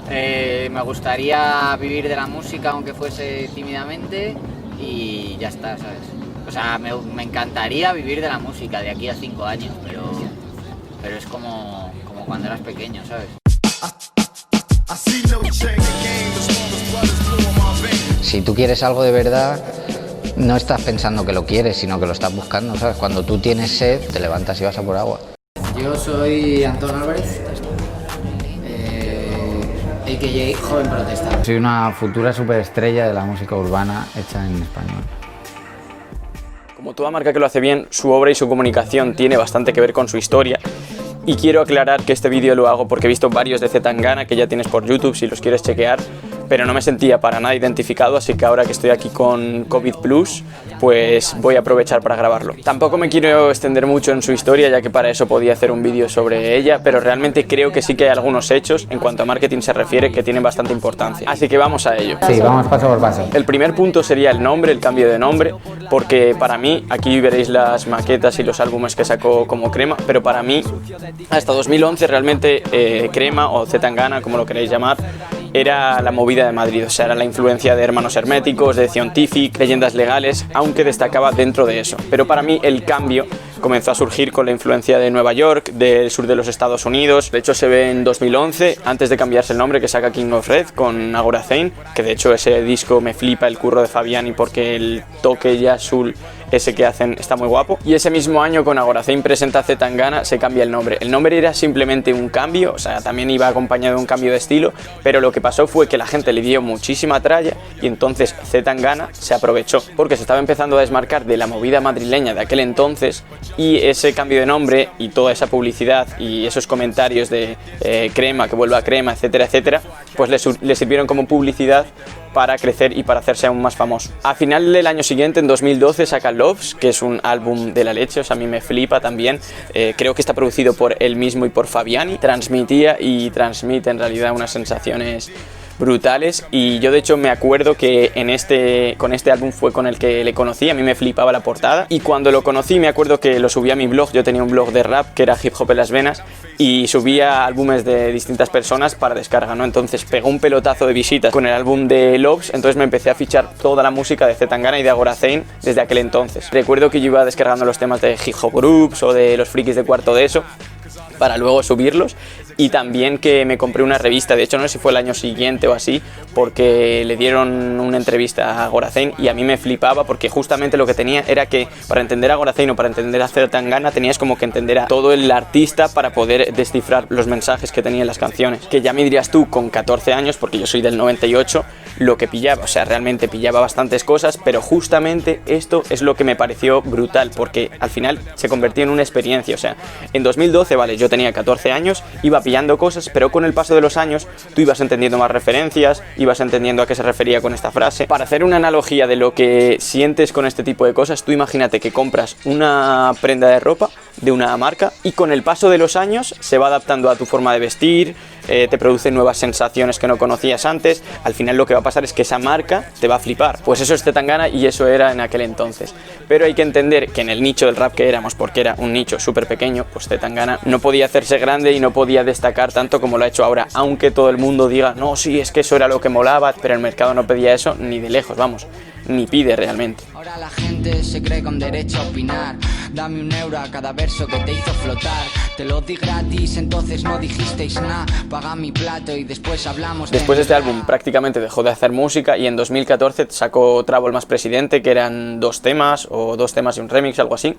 Me gustaría vivir de la música, aunque fuese tímidamente, y ya está, ¿sabes? O sea, me encantaría vivir de la música de aquí a 5 años, pero es como cuando eras pequeño, ¿sabes? Si tú quieres algo de verdad, no estás pensando que lo quieres, sino que lo estás buscando, ¿sabes? Cuando tú tienes sed, te levantas y vas a por agua. Yo soy Antón Álvarez, a.k.a. Joven Protesta. Soy una futura superestrella de la música urbana hecha en español. Como toda marca que lo hace bien, su obra y su comunicación tiene bastante que ver con su historia. Y quiero aclarar que este vídeo lo hago porque he visto varios de Zetangana que ya tienes por YouTube si los quieres chequear, pero no me sentía para nada identificado, así que ahora que estoy aquí con COVID Plus, pues voy a aprovechar para grabarlo. Tampoco me quiero extender mucho en su historia, ya que para eso podía hacer un vídeo sobre ella, pero realmente creo que sí que hay algunos hechos, en cuanto a marketing se refiere, que tienen bastante importancia. Así que vamos a ello. Sí, vamos paso por paso. El primer punto sería el nombre, el cambio de nombre, porque para mí, aquí veréis las maquetas y los álbumes que sacó como Crema, pero para mí, hasta 2011 realmente Crema o Zetangana, como lo queréis llamar, era la movida de Madrid, o sea, era la influencia de Hermanos Herméticos, de Scientific, Leyendas Legales, aunque destacaba dentro de eso. Pero para mí el cambio comenzó a surgir con la influencia de Nueva York, del sur de los Estados Unidos. De hecho se ve en 2011, antes de cambiarse el nombre, que saca King of Red con Agora Zane, que de hecho ese disco me flipa el curro de Fabiani porque el toque ya azul ese que hacen está muy guapo. Y ese mismo año con Agora Zane presenta Zetangana, se cambia el nombre. El nombre era simplemente un cambio, o sea, también iba acompañado de un cambio de estilo, pero lo que pasó fue que la gente le dio muchísima tralla y entonces Zetangana se aprovechó porque se estaba empezando a desmarcar de la movida madrileña de aquel entonces, y ese cambio de nombre y toda esa publicidad y esos comentarios de Crema, que vuelva a Crema, etcétera, etcétera, pues le sirvieron como publicidad para crecer y para hacerse aún más famoso. A final del año siguiente, en 2012, saca Loves, que es un álbum de la leche, o sea, a mí me flipa también. Creo que está producido por él mismo y por Fabiani. Transmitía y transmite en realidad unas sensaciones brutales, y yo de hecho me acuerdo que con este álbum fue con el que le conocí. A mí me flipaba la portada, y cuando lo conocí me acuerdo que lo subí a mi blog. Yo tenía un blog de rap que era Hip Hop en las Venas, y subía álbumes de distintas personas para descarga, ¿no? Entonces pegó un pelotazo de visitas con el álbum de Loves, entonces me empecé a fichar toda la música de Zetangana y de Agora Zane desde aquel entonces. Recuerdo que yo iba descargando los temas de Hip Hop Groups o de los frikis de cuarto de eso para luego subirlos, y también que me compré una revista, de hecho no sé si fue el año siguiente o así, porque le dieron una entrevista a Agora Zane y a mí me flipaba porque justamente lo que tenía era que para entender a Agora Zane o para entender a Zetangana tenías como que entender a todo el artista para poder descifrar los mensajes que tenían las canciones, que ya me dirías tú con 14 años, porque yo soy del 98, lo que pillaba, o sea, realmente pillaba bastantes cosas, pero justamente esto es lo que me pareció brutal, porque al final se convirtió en una experiencia. O sea, en 2012, vale, yo tenía 14 años, iba pillando cosas, pero con el paso de los años tú ibas entendiendo más referencias, ibas entendiendo a qué se refería con esta frase. Para hacer una analogía de lo que sientes con este tipo de cosas, tú imagínate que compras una prenda de ropa de una marca y con el paso de los años se va adaptando a tu forma de vestir, te produce nuevas sensaciones que no conocías antes. Al final lo que va a pasar es que esa marca te va a flipar. Pues eso es Zetangana y eso era en aquel entonces. Pero hay que entender que en el nicho del rap que éramos, porque era un nicho súper pequeño, pues Zetangana no podía hacerse grande y no podía destacar tanto como lo ha hecho ahora, aunque todo el mundo diga, no, sí, es que eso era lo que molaba, pero el mercado no pedía eso ni de lejos, vamos, ni pide realmente. Ahora la gente se cree con derecho a opinar. Dame €1 a cada verso que te hizo flotar. Te lo di gratis, entonces no dijisteis nada. Paga mi plato y después hablamos. Después de este álbum prácticamente dejó de hacer música y en 2014 sacó Trouble más Presidente, que eran 2 temas o 2 temas y un remix, algo así,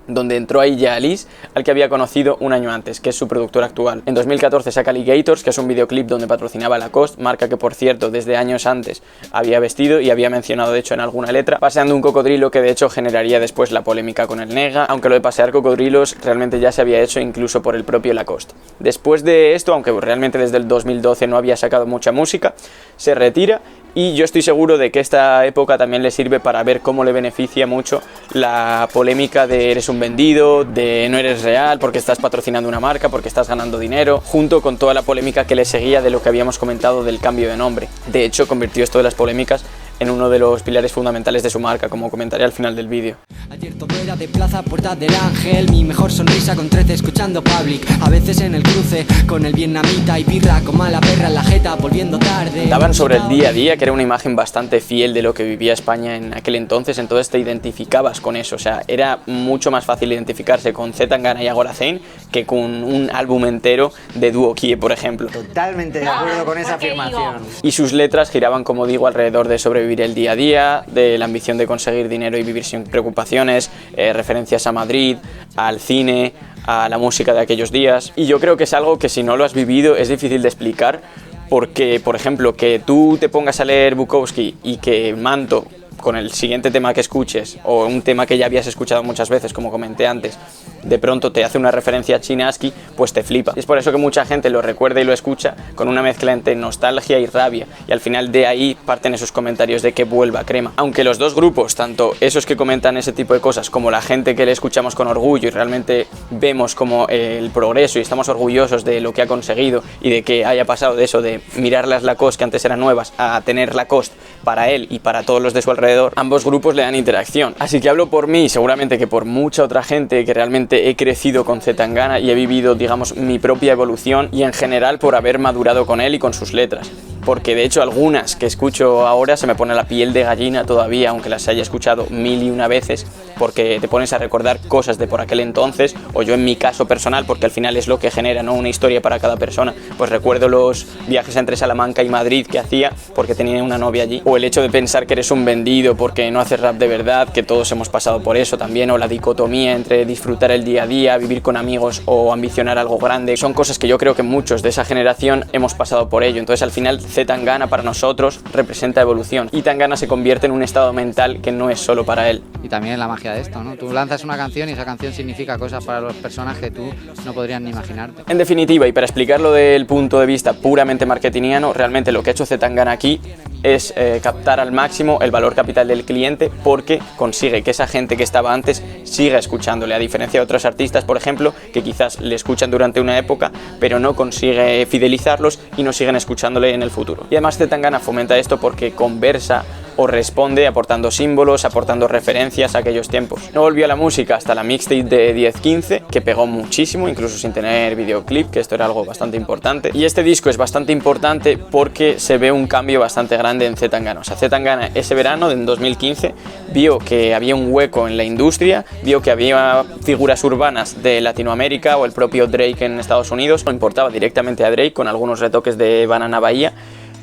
donde entró ahí ya Alice, al que había conocido un año antes, que es su productor actual. En 2014 saca Alligators, que es un videoclip donde patrocinaba Lacoste, marca que por cierto desde años antes había vestido y había mencionado de hecho en alguna letra, paseando un cocodrilo, que de hecho generaría después la polémica con el Nega, aunque lo de pasear cocodrilos realmente ya se había hecho incluso por el propio Lacoste. Después de esto, aunque realmente desde el 2012 no había sacado mucha música, se retira. Y yo estoy seguro de que esta época también le sirve para ver cómo le beneficia mucho la polémica de eres un vendido, de no eres real, porque estás patrocinando una marca, porque estás ganando dinero, junto con toda la polémica que le seguía de lo que habíamos comentado del cambio de nombre. De hecho, convirtió esto de las polémicas en uno de los pilares fundamentales de su marca, como comentaré al final del vídeo. Ayer todo era de plaza, puerta del Ángel, mi mejor sonrisa con 13 escuchando Public, a veces en el cruce con el vietnamita y birra con mala perra en la jeta volviendo tarde. Daban sobre el día a día, que era una imagen bastante fiel de lo que vivía España en aquel entonces te identificabas con eso, o sea, era mucho más fácil identificarse con Z Tangana y Agora Zayn que con un álbum entero de Duo Kie, por ejemplo. Totalmente de acuerdo con esa afirmación. Y sus letras giraban, como digo, alrededor de sobrevivir el día a día, de la ambición de conseguir dinero y vivir sin preocupaciones, referencias a Madrid, al cine, a la música de aquellos días. Y yo creo que es algo que si no lo has vivido es difícil de explicar, porque, por ejemplo, que tú te pongas a leer Bukowski y que Manto, con el siguiente tema que escuches, o un tema que ya habías escuchado muchas veces, como comenté antes, de pronto te hace una referencia a Chinaski, pues te flipa. Y es por eso que mucha gente lo recuerda y lo escucha con una mezcla entre nostalgia y rabia, y al final de ahí parten esos comentarios de que vuelva Crema. Aunque los dos grupos, tanto esos que comentan ese tipo de cosas como la gente que le escuchamos con orgullo y realmente vemos como el progreso y estamos orgullosos de lo que ha conseguido y de que haya pasado de eso de mirar las Lacoste que antes eran nuevas a tener Lacoste para él y para todos los de su alrededor, ambos grupos le dan interacción. Así que hablo por mí y seguramente que por mucha otra gente que realmente he crecido con Z Tangana y he vivido, digamos, mi propia evolución, y en general por haber madurado con él y con sus letras. Porque de hecho algunas que escucho ahora se me pone la piel de gallina todavía, aunque las haya escuchado 1001 veces, porque te pones a recordar cosas de por aquel entonces, o yo en mi caso personal, porque al final es lo que genera, ¿no?, una historia para cada persona. Pues recuerdo los viajes entre Salamanca y Madrid que hacía porque tenía una novia allí, o el hecho de pensar que eres un vendido porque no haces rap de verdad, que todos hemos pasado por eso también, o la dicotomía entre disfrutar el día a día, vivir con amigos o ambicionar algo grande. Son cosas que yo creo que muchos de esa generación hemos pasado por ello. Entonces al final Z Tangana para nosotros representa evolución, y Tangana se convierte en un estado mental que no es solo para él. Y también la magia de esto, ¿no? Tú lanzas una canción y esa canción significa cosas para los personas que tú no podrías ni imaginarte. En definitiva, y para explicarlo desde el punto de vista puramente marketingiano, realmente lo que ha hecho Z Tangana aquí es captar al máximo el valor capital del cliente, porque consigue que esa gente que estaba antes siga escuchándole, a diferencia de otros artistas, por ejemplo, que quizás le escuchan durante una época pero no consigue fidelizarlos y no siguen escuchándole en el futuro. Y además Z Tangana fomenta esto porque conversa o responde aportando símbolos, aportando referencias a aquellos tiempos. No volvió a la música hasta la mixtape de 10-15, que pegó muchísimo, incluso sin tener videoclip, que esto era algo bastante importante. Y este disco es bastante importante porque se ve un cambio bastante grande en Z Tangana. O sea, Z Tangana ese verano, en 2015, vio que había un hueco en la industria, vio que había figuras urbanas de Latinoamérica o el propio Drake en Estados Unidos. Lo importaba directamente a Drake con algunos retoques de Banana Bahía,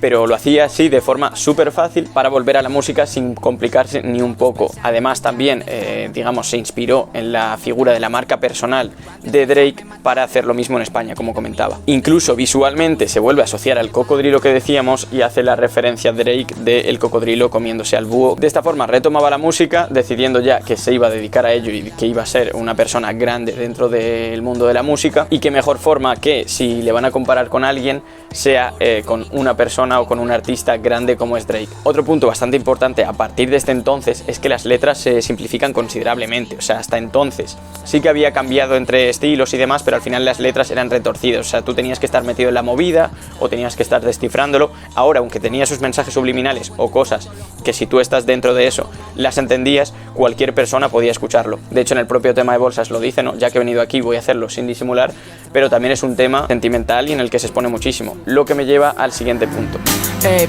pero lo hacía así de forma súper fácil para volver a la música sin complicarse ni un poco. Además también, digamos, se inspiró en la figura de la marca personal de Drake para hacer lo mismo en España, como comentaba. Incluso visualmente se vuelve a asociar al cocodrilo que decíamos y hace la referencia a Drake del cocodrilo comiéndose al búho. De esta forma retomaba la música, decidiendo ya que se iba a dedicar a ello y que iba a ser una persona grande dentro del mundo de la música, y qué mejor forma que, si le van a comparar con alguien, sea con una persona o con un artista grande como es Drake. Otro punto bastante importante a partir de este entonces es que las letras se simplifican considerablemente. O sea, hasta entonces sí que había cambiado entre estilos y demás, pero al final las letras eran retorcidas. O sea, tú tenías que estar metido en la movida o tenías que estar descifrándolo. Ahora, aunque tenía sus mensajes subliminales o cosas que si tú estás dentro de eso las entendías, cualquier persona podía escucharlo. De hecho, en el propio tema de Bolsas lo dice, ¿no? Ya que he venido aquí voy a hacerlo sin disimular, pero también es un tema sentimental y en el que se expone muchísimo, lo que me lleva al siguiente punto.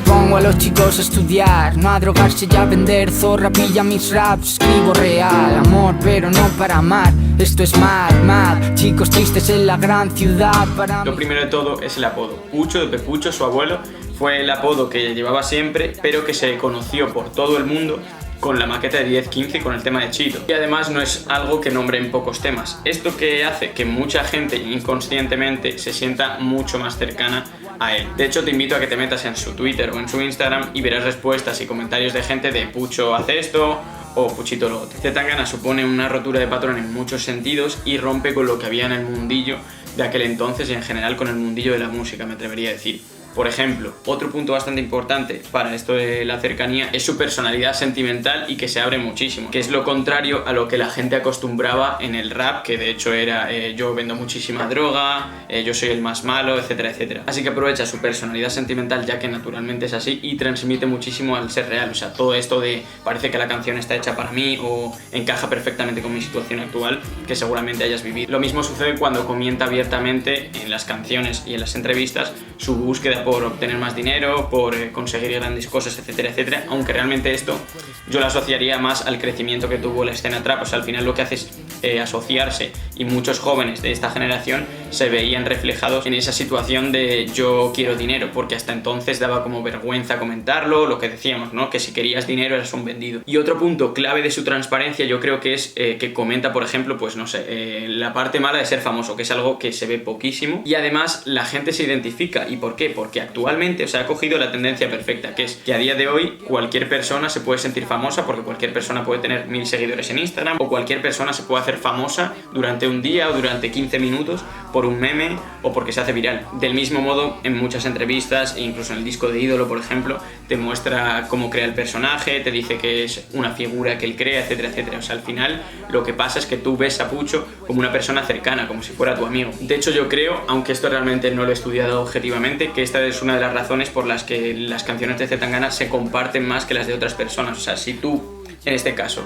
Pongo a los chicos a estudiar, no a drogarse y a vender zorra, pilla mis raps, escribo real, amor pero no para amar, esto es mad, chicos tristes en la gran ciudad para... Lo primero de todo es el apodo. Pucho, de Pepucho, su abuelo, fue el apodo que llevaba siempre, pero que se conoció por todo el mundo con la maqueta de 10-15 con el tema de Chito. Y además no es algo que nombre en pocos temas. Esto que hace que mucha gente inconscientemente se sienta mucho más cercana a él. De hecho, te invito a que te metas en su Twitter o en su Instagram y verás respuestas y comentarios de gente de Pucho hace esto o Puchito lo otro. Z Tangana supone una rotura de patrón en muchos sentidos y rompe con lo que había en el mundillo de aquel entonces y en general con el mundillo de la música, me atrevería a decir. Por ejemplo, otro punto bastante importante para esto de la cercanía es su personalidad sentimental y que se abre muchísimo, que es lo contrario a lo que la gente acostumbraba en el rap, que de hecho era yo vendo muchísima droga, yo soy el más malo, etcétera, etcétera. Así que aprovecha su personalidad sentimental, ya que naturalmente es así, y transmite muchísimo al ser real. O sea, todo esto de parece que la canción está hecha para mí o encaja perfectamente con mi situación actual, que seguramente hayas vivido. Lo mismo sucede cuando comienza abiertamente en las canciones y en las entrevistas su búsqueda por obtener más dinero, por conseguir grandes cosas, etcétera, etcétera, aunque realmente esto yo lo asociaría más al crecimiento que tuvo la escena trap. O sea, al final lo que hace es asociarse, y muchos jóvenes de esta generación se veían reflejados en esa situación de yo quiero dinero, porque hasta entonces daba como vergüenza comentarlo, lo que decíamos, ¿no? Que si querías dinero eras un vendido. Y otro punto clave de su transparencia yo creo que es que comenta, por ejemplo, pues no sé, la parte mala de ser famoso, que es algo que se ve poquísimo, y además la gente se identifica. ¿Y por qué? Porque actualmente, o sea, ha cogido la tendencia perfecta, que es que a día de hoy cualquier persona se puede sentir famosa, porque cualquier persona puede tener 1000 seguidores en Instagram, o cualquier persona se puede hacer famosa durante un día o durante 15 minutos por un meme o porque se hace viral. Del mismo modo, en muchas entrevistas e incluso en el disco de Ídolo, por ejemplo, te muestra cómo crea el personaje, te dice que es una figura que él crea, etcétera, etcétera. O sea, al final lo que pasa es que tú ves a Pucho como una persona cercana, como si fuera tu amigo. De hecho, yo creo, aunque esto realmente no lo he estudiado objetivamente, que esta es una de las razones por las que las canciones de Zetangana se comparten más que las de otras personas. O sea, si tú, en este caso,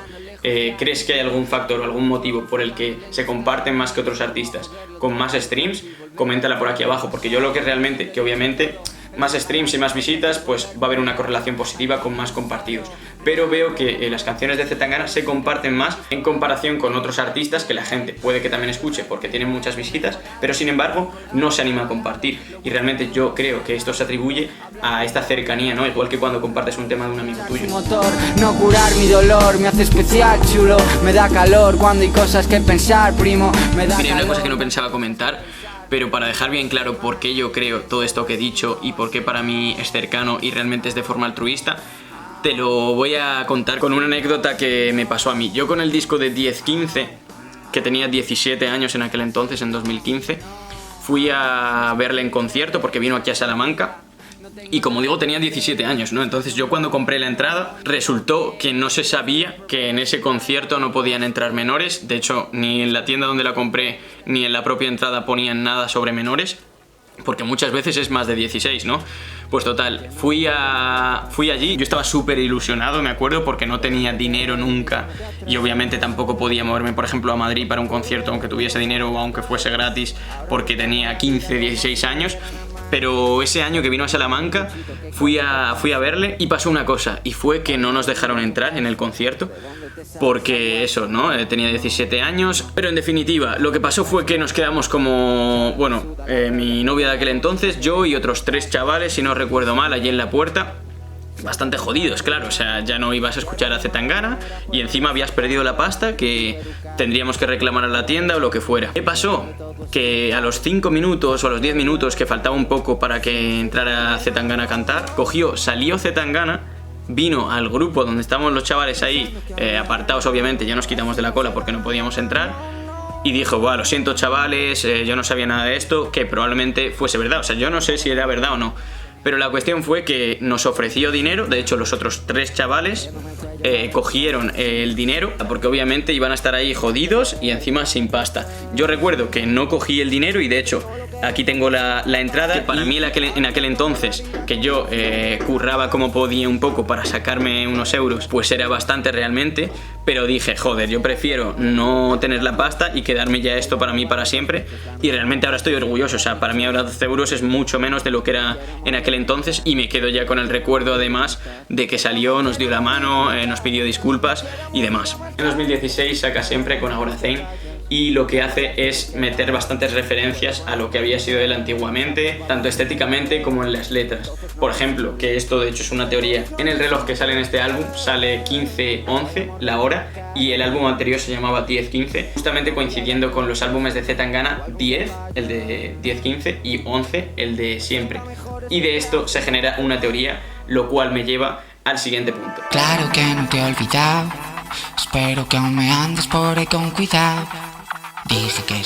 crees que hay algún factor o algún motivo por el que se comparten más que otros artistas con más streams, coméntala por aquí abajo, porque yo lo que realmente, que obviamente más streams y más visitas, pues va a haber una correlación positiva con más compartidos. Pero veo que las canciones de Zetangana se comparten más en comparación con otros artistas que la gente puede que también escuche porque tienen muchas visitas, pero sin embargo no se anima a compartir. Y realmente yo creo que esto se atribuye a esta cercanía, ¿no? Igual que cuando compartes un tema de un amigo tuyo. No curar mi dolor me hace especial, chulo. Me da calor cuando hay cosas que pensar, primo. Mira, una cosa que no pensaba comentar, pero para dejar bien claro por qué yo creo todo esto que he dicho y por qué para mí es cercano y realmente es de forma altruista, te lo voy a contar con una anécdota que me pasó a mí. Yo con el disco de 10-15, que tenía 17 años en aquel entonces, en 2015, fui a verle en concierto porque vino aquí a Salamanca. Y como digo, tenía 17 años, ¿no? Entonces yo cuando compré la entrada, resultó que no se sabía que en ese concierto no podían entrar menores. De hecho, ni en la tienda donde la compré, ni en la propia entrada ponían nada sobre menores, porque muchas veces es más de 16, ¿no? Pues total, fui allí, yo estaba súper ilusionado, me acuerdo, porque no tenía dinero nunca y obviamente tampoco podía moverme, por ejemplo, a Madrid para un concierto aunque tuviese dinero o aunque fuese gratis, porque tenía 15, 16 años. Pero ese año que vino a Salamanca fui a verle y pasó una cosa, y fue que no nos dejaron entrar en el concierto porque eso, ¿no? Tenía 17 años. Pero en definitiva, lo que pasó fue que nos quedamos como, bueno, mi novia de aquel entonces, yo y otros 3 chavales, si no recuerdo mal, allí en la puerta. Bastante jodidos, claro, o sea, ya no ibas a escuchar a Zetangana y encima habías perdido la pasta que tendríamos que reclamar a la tienda o lo que fuera. ¿Qué pasó? Que a los 5 minutos o a los 10 minutos, que faltaba un poco para que entrara Zetangana a cantar, salió Zetangana, vino al grupo donde estábamos los chavales ahí, apartados obviamente, ya nos quitamos de la cola porque no podíamos entrar, y dijo, bueno, lo siento chavales, yo no sabía nada de esto, que probablemente fuese verdad, o sea, yo no sé si era verdad o no. Pero la cuestión fue que nos ofreció dinero. De hecho, los otros 3 chavales cogieron el dinero porque obviamente iban a estar ahí jodidos y encima sin pasta. Yo recuerdo que no cogí el dinero y de hecho aquí tengo la entrada. Que para mí en aquel entonces, que yo curraba como podía un poco para sacarme unos euros, pues era bastante realmente. Pero dije, joder, yo prefiero no tener la pasta y quedarme ya esto para mí para siempre. Y realmente ahora estoy orgulloso, o sea, para mí ahora 12 euros es mucho menos de lo que era en aquel entonces. Y me quedo ya con el recuerdo además de que salió, nos dio la mano, nos pidió disculpas y demás. En 2016 saca Siempre con Agora Zayn, y lo que hace es meter bastantes referencias a lo que había sido él antiguamente, tanto estéticamente como en las letras. Por ejemplo, que esto de hecho es una teoría, en el reloj que sale en este álbum sale 15:11 la hora y el álbum anterior se llamaba 10:15, justamente coincidiendo con los álbumes de Zetangana, 10, el de 10:15 y 11, el de Siempre. Y de esto se genera una teoría, lo cual me lleva al siguiente punto. Claro que no te he olvidado, espero que aún me andes por ahí con cuidado.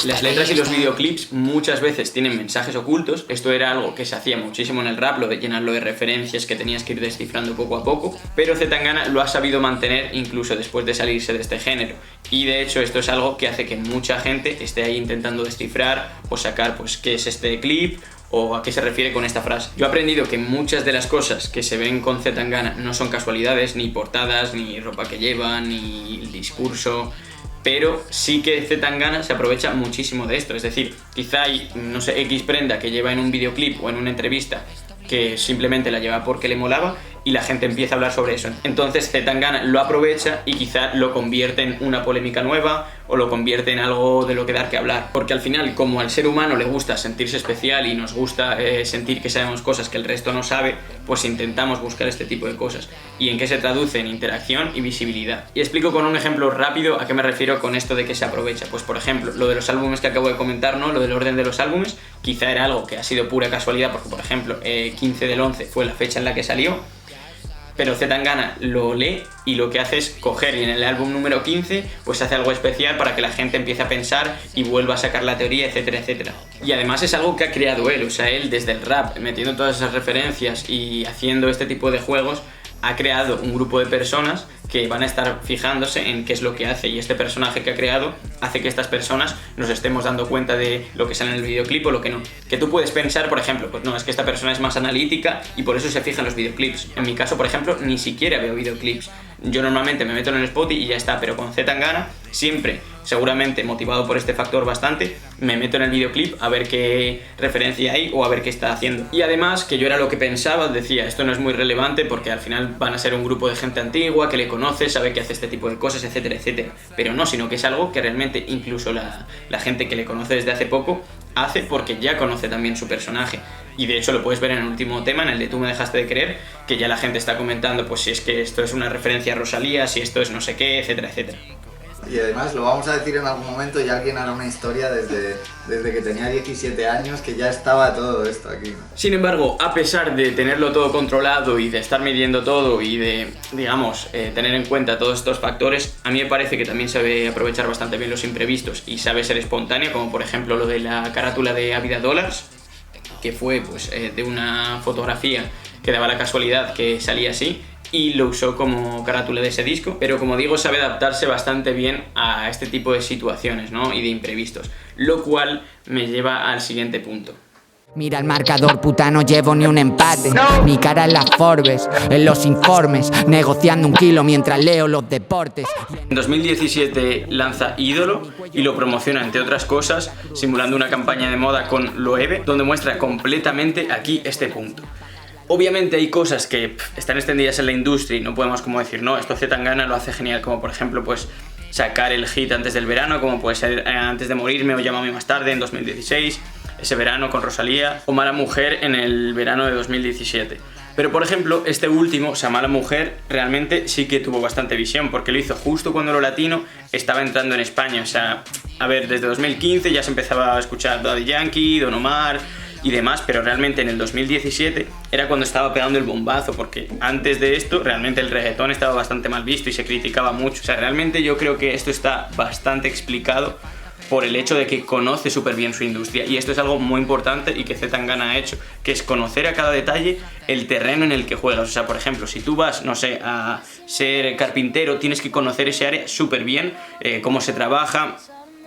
Las letras y los videoclips muchas veces tienen mensajes ocultos. Esto era algo que se hacía muchísimo en el rap, lo de llenarlo de referencias que tenías que ir descifrando poco a poco, pero Zetangana lo ha sabido mantener incluso después de salirse de este género. Y de hecho esto es algo que hace que mucha gente esté ahí intentando descifrar o sacar pues qué es este clip o a qué se refiere con esta frase. Yo he aprendido que muchas de las cosas que se ven con Zetangana no son casualidades, ni portadas, ni ropa que llevan, ni el discurso, pero sí que Zetangana se aprovecha muchísimo de esto. Es decir, quizá hay, no sé, X prenda que lleva en un videoclip o en una entrevista que simplemente la lleva porque le molaba y la gente empieza a hablar sobre eso. Entonces Zetangana lo aprovecha y quizá lo convierte en una polémica nueva o lo convierte en algo de lo que dar que hablar. Porque al final, como al ser humano le gusta sentirse especial y nos gusta sentir que sabemos cosas que el resto no sabe, pues intentamos buscar este tipo de cosas. ¿Y en qué se traduce? En interacción y visibilidad. Y explico con un ejemplo rápido a qué me refiero con esto de que se aprovecha. Pues por ejemplo, lo de los álbumes que acabo de comentar, ¿no? Lo del orden de los álbumes, quizá era algo que ha sido pura casualidad porque, por ejemplo, 15 del 11 fue la fecha en la que salió, pero Zetangana lo lee y lo que hace es coger y en el álbum número 15 pues hace algo especial para que la gente empiece a pensar y vuelva a sacar la teoría, etcétera, etcétera. Y además es algo que ha creado él, o sea, él desde el rap, metiendo todas esas referencias y haciendo este tipo de juegos, ha creado un grupo de personas que van a estar fijándose en qué es lo que hace, y este personaje que ha creado hace que estas personas nos estemos dando cuenta de lo que sale en el videoclip o lo que no. Que tú puedes pensar, por ejemplo, pues no, es que esta persona es más analítica y por eso se fija en los videoclips. En mi caso, por ejemplo, ni siquiera veo videoclips. Yo normalmente me meto en el Spotify y ya está, pero con Zetangana siempre, seguramente motivado por este factor bastante, me meto en el videoclip a ver qué referencia hay o a ver qué está haciendo. Y además, que yo era lo que pensaba, decía, esto no es muy relevante porque al final van a ser un grupo de gente antigua que le conoce, sabe que hace este tipo de cosas, etcétera, etcétera. Pero no, sino que es algo que realmente incluso la gente que le conoce desde hace poco hace porque ya conoce también su personaje. Y de hecho lo puedes ver en el último tema, en el de Tú me dejaste de creer, que ya la gente está comentando pues si es que esto es una referencia a Rosalía, si esto es no sé qué, etcétera, etcétera. Y además lo vamos a decir en algún momento y alguien hará una historia desde que tenía 17 años que ya estaba todo esto aquí, ¿no? Sin embargo, a pesar de tenerlo todo controlado y de estar midiendo todo y de, digamos, tener en cuenta todos estos factores, a mí me parece que también sabe aprovechar bastante bien los imprevistos y sabe ser espontáneo, como por ejemplo lo de la carátula de Avida Dollars, que fue pues de una fotografía que daba la casualidad que salía así, y lo usó como carátula de ese disco, pero como digo, sabe adaptarse bastante bien a este tipo de situaciones, ¿no? Y de imprevistos, lo cual me lleva al siguiente punto. Mira el marcador, puta, no llevo ni un empate. Mi cara en las Forbes, en los informes, negociando un kilo mientras leo los deportes. En 2017 lanza Ídolo y lo promociona, entre otras cosas, simulando una campaña de moda con Loewe, donde muestra completamente aquí este punto. Obviamente hay cosas que están extendidas en la industria y no podemos como decir, no, esto Zetangana lo hace genial, como por ejemplo pues sacar el hit antes del verano, como puede ser Antes de morirme o Llámame más tarde en 2016, ese verano con Rosalía, o Mala mujer en el verano de 2017. Pero por ejemplo, este último, o sea, Mala mujer, realmente sí que tuvo bastante visión, porque lo hizo justo cuando lo latino estaba entrando en España. O sea, a ver, desde 2015 ya se empezaba a escuchar Daddy Yankee, Don Omar y demás, pero realmente en el 2017 era cuando estaba pegando el bombazo, porque antes de esto realmente el reggaetón estaba bastante mal visto y se criticaba mucho. O sea, realmente yo creo que esto está bastante explicado por el hecho de que conoce súper bien su industria, y esto es algo muy importante y que Zetangana ha hecho, que es conocer a cada detalle el terreno en el que juegas. O sea, por ejemplo, si tú vas, no sé, a ser carpintero, tienes que conocer ese área súper bien, cómo se trabaja,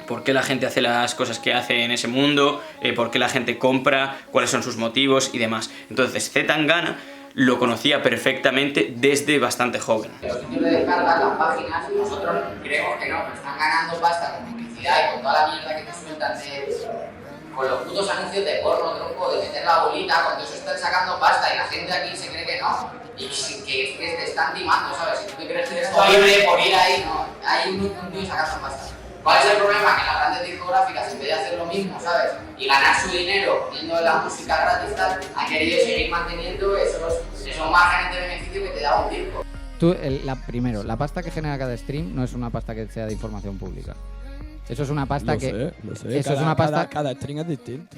por qué la gente hace las cosas que hace en ese mundo, por qué la gente compra, cuáles son sus motivos y demás. Entonces Zetangana lo conocía perfectamente desde bastante joven. Los sitios de descarga, las páginas, nosotros creemos que no, están ganando pasta con publicidad y con toda la mierda que te sueltan con los putos anuncios de porno, tronco, de meter la bolita, con todo eso están sacando pasta y la gente aquí se cree que no, y que te están timando, ¿sabes? Si tú te crees que eres libre por ir ahí, no, hay un tío sacando pasta. ¿Cuál es el problema? Que las grandes discográficas, en vez de hacer lo mismo, ¿sabes? Y ganar su dinero viendo la música gratis, tal, han querido seguir manteniendo esos márgenes de beneficio que te da un circo. Tú, primero, la pasta que genera cada stream no es una pasta que sea de información pública. Eso es una pasta Lo sé. Eso es una pasta. Cada stream es distinto.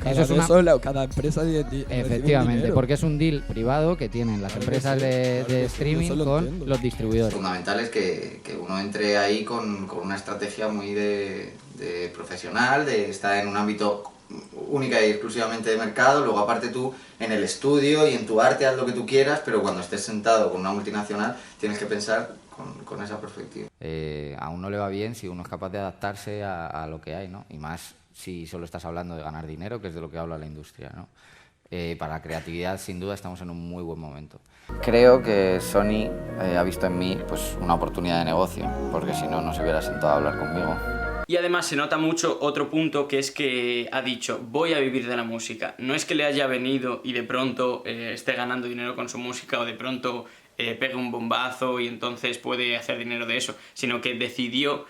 Cada empresa efectivamente, porque es un deal privado que tienen las empresas de streaming con los distribuidores. Fundamental es que uno entre ahí con una estrategia muy de de profesional, de estar en un ámbito única y exclusivamente de mercado, luego aparte tú en el estudio y en tu arte haz lo que tú quieras, pero cuando estés sentado con una multinacional tienes que pensar con esa perspectiva. A uno le va bien si uno es capaz de adaptarse a lo que hay, ¿no? Y más si solo estás hablando de ganar dinero, que es de lo que habla la industria, ¿no? Para la creatividad, sin duda, estamos en un muy buen momento. Creo que Sony ha visto en mí pues, una oportunidad de negocio, porque si no, no se hubiera sentado a hablar conmigo. Y además se nota mucho otro punto, que es que ha dicho, voy a vivir de la música. No es que le haya venido y de pronto esté ganando dinero con su música, o de pronto pegue un bombazo y entonces puede hacer dinero de eso, sino que decidió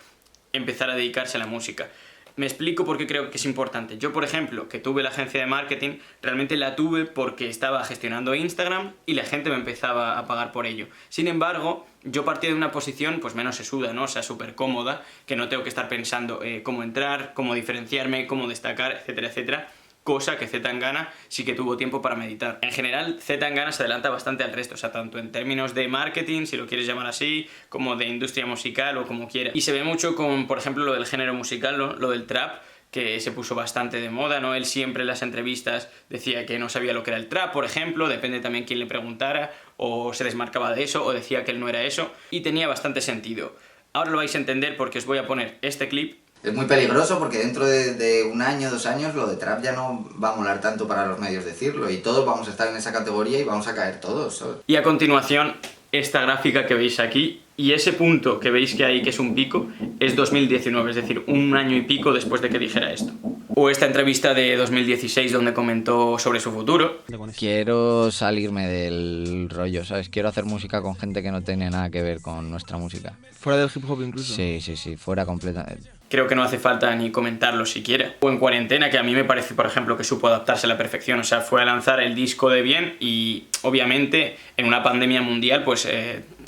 empezar a dedicarse a la música. Me explico por qué creo que es importante. Yo, por ejemplo, que tuve la agencia de marketing, realmente la tuve porque estaba gestionando Instagram y la gente me empezaba a pagar por ello. Sin embargo, yo partí de una posición pues menos sesuda, ¿no? O sea, súper cómoda, que no tengo que estar pensando cómo entrar, cómo diferenciarme, cómo destacar, etcétera, etcétera. Cosa que Zetangana sí que tuvo tiempo para meditar. En general, Zetangana se adelanta bastante al resto, o sea, tanto en términos de marketing, si lo quieres llamar así, como de industria musical o como quieras. Y se ve mucho con, por ejemplo, lo del género musical, ¿no? Lo del trap, que se puso bastante de moda, ¿no? Él siempre en las entrevistas decía que no sabía lo que era el trap, por ejemplo, depende también quién le preguntara, o se desmarcaba de eso, o decía que él no era eso, y tenía bastante sentido. Ahora lo vais a entender porque os voy a poner este clip. Es muy peligroso porque dentro de 1 año, 2 años, lo de trap ya no va a molar tanto para los medios decirlo y todos vamos a estar en esa categoría y vamos a caer todos, ¿sabes? Y a continuación, esta gráfica que veis aquí, y ese punto que veis que hay, que es un pico, es 2019, es decir, 1 año y pico después de que dijera esto. O esta entrevista de 2016 donde comentó sobre su futuro. Quiero salirme del rollo, ¿sabes? Quiero hacer música con gente que no tiene nada que ver con nuestra música. Fuera del hip hop incluso. Sí, fuera completamente. Creo que no hace falta ni comentarlo siquiera. O en Cuarentena, que a mí me parece, por ejemplo, que supo adaptarse a la perfección. O sea, fue a lanzar el disco de Bien y, obviamente, en una pandemia mundial, pues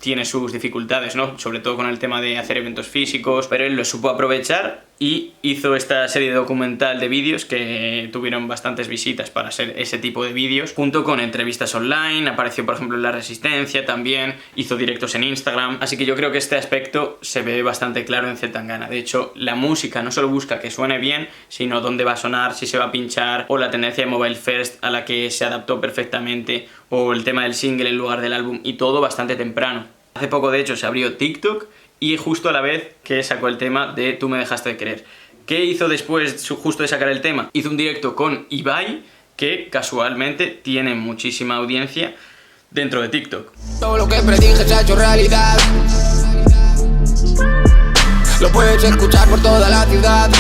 tiene sus dificultades, ¿no? Sobre todo con el tema de hacer eventos físicos, pero él lo supo aprovechar y hizo esta serie documental de vídeos que tuvieron bastantes visitas para ser ese tipo de vídeos, junto con entrevistas online, apareció por ejemplo en La Resistencia también, hizo directos en Instagram, así que yo creo que este aspecto se ve bastante claro en Zetangana. De hecho, la música no solo busca que suene bien, sino dónde va a sonar, si se va a pinchar, o la tendencia de Mobile First a la que se adaptó perfectamente, o el tema del single en lugar del álbum, y todo bastante temprano. Hace poco, de hecho, se abrió TikTok y justo a la vez que sacó el tema de Tú me dejaste de querer. ¿Qué hizo después justo de sacar el tema? Hizo un directo con Ibai, que casualmente tiene muchísima audiencia dentro de TikTok. Todo lo que predije se ha hecho realidad. Lo puedes escuchar por toda la ciudad.